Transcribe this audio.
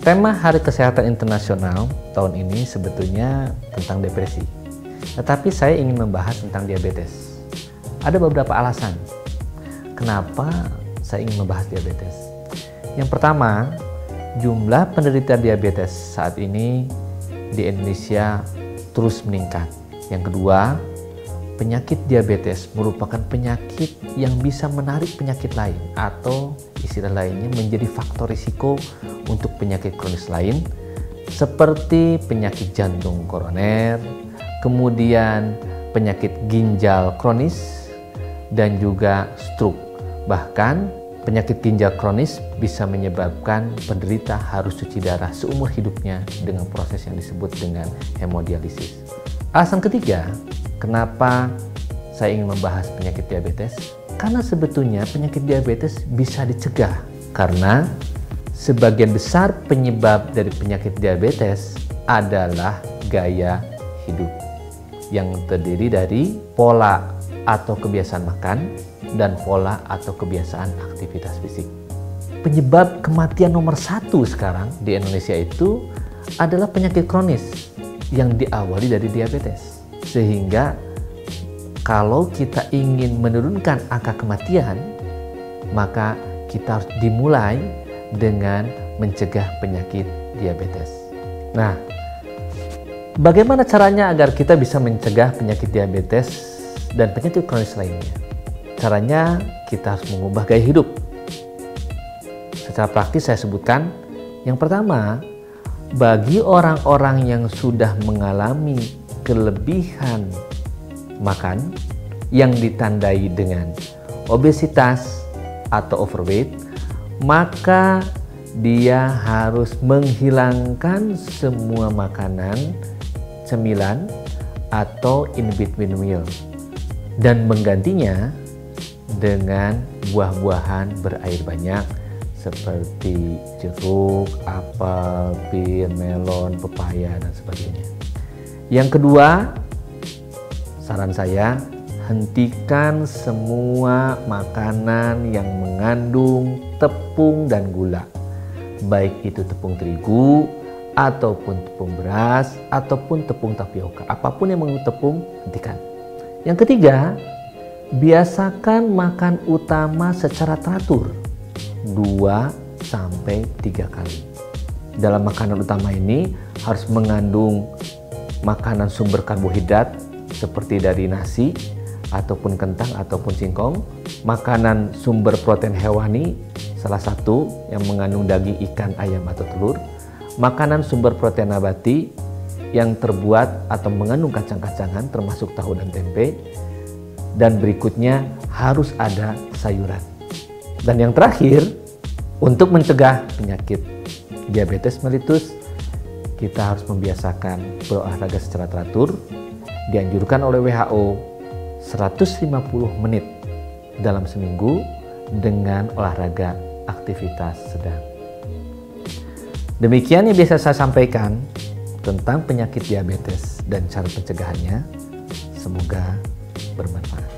Tema Hari Kesehatan Internasional tahun ini sebetulnya tentang depresi. Tetapi saya ingin membahas tentang diabetes. Ada beberapa alasan kenapa saya ingin membahas diabetes. Yang pertama, jumlah penderita diabetes saat ini di Indonesia terus meningkat. Yang kedua, penyakit diabetes merupakan penyakit yang bisa menarik penyakit lain atau istilah lainnya menjadi faktor risiko untuk penyakit kronis lain seperti penyakit jantung koroner, kemudian penyakit ginjal kronis, dan juga stroke. Bahkan penyakit ginjal kronis bisa menyebabkan penderita harus cuci darah seumur hidupnya dengan proses yang disebut dengan hemodialisis. Alasan ketiga, kenapa saya ingin membahas penyakit diabetes? Karena sebetulnya penyakit diabetes bisa dicegah. Karena sebagian besar penyebab dari penyakit diabetes adalah gaya hidup yang terdiri dari pola atau kebiasaan makan dan pola atau kebiasaan aktivitas fisik. Penyebab kematian nomor 1 sekarang di Indonesia itu adalah penyakit kronis yang diawali dari diabetes. Sehingga kalau kita ingin menurunkan angka kematian, maka kita harus dimulai dengan mencegah penyakit diabetes. Nah, bagaimana caranya agar kita bisa mencegah penyakit diabetes dan penyakit kronis lainnya? Caranya kita harus mengubah gaya hidup. Secara praktis saya sebutkan, yang pertama, bagi orang-orang yang sudah mengalami kelebihan makan yang ditandai dengan obesitas atau overweight, maka dia harus menghilangkan semua makanan cemilan atau in between meal dan menggantinya dengan buah-buahan berair banyak seperti jeruk, apel, pir, melon, pepaya, dan sebagainya. Yang kedua, saran saya, hentikan semua makanan yang mengandung tepung dan gula. Baik itu tepung terigu, ataupun tepung beras, ataupun tepung tapioka. Apapun yang mengandung tepung, hentikan. Yang ketiga, biasakan makan utama secara teratur 2-3 kali. Dalam makanan utama ini harus mengandung makanan sumber karbohidrat seperti dari nasi ataupun kentang ataupun singkong, makanan sumber protein hewani salah satu yang mengandung daging, ikan, ayam atau telur, makanan sumber protein nabati yang terbuat atau mengandung kacang-kacangan termasuk tahu dan tempe, dan berikutnya harus ada sayuran. Dan yang terakhir, untuk mencegah penyakit diabetes mellitus, kita harus membiasakan berolahraga secara teratur. Dianjurkan oleh WHO 150 menit dalam seminggu dengan olahraga aktivitas sedang. Demikian yang bisa saya sampaikan tentang penyakit diabetes dan cara pencegahannya. Semoga bermanfaat.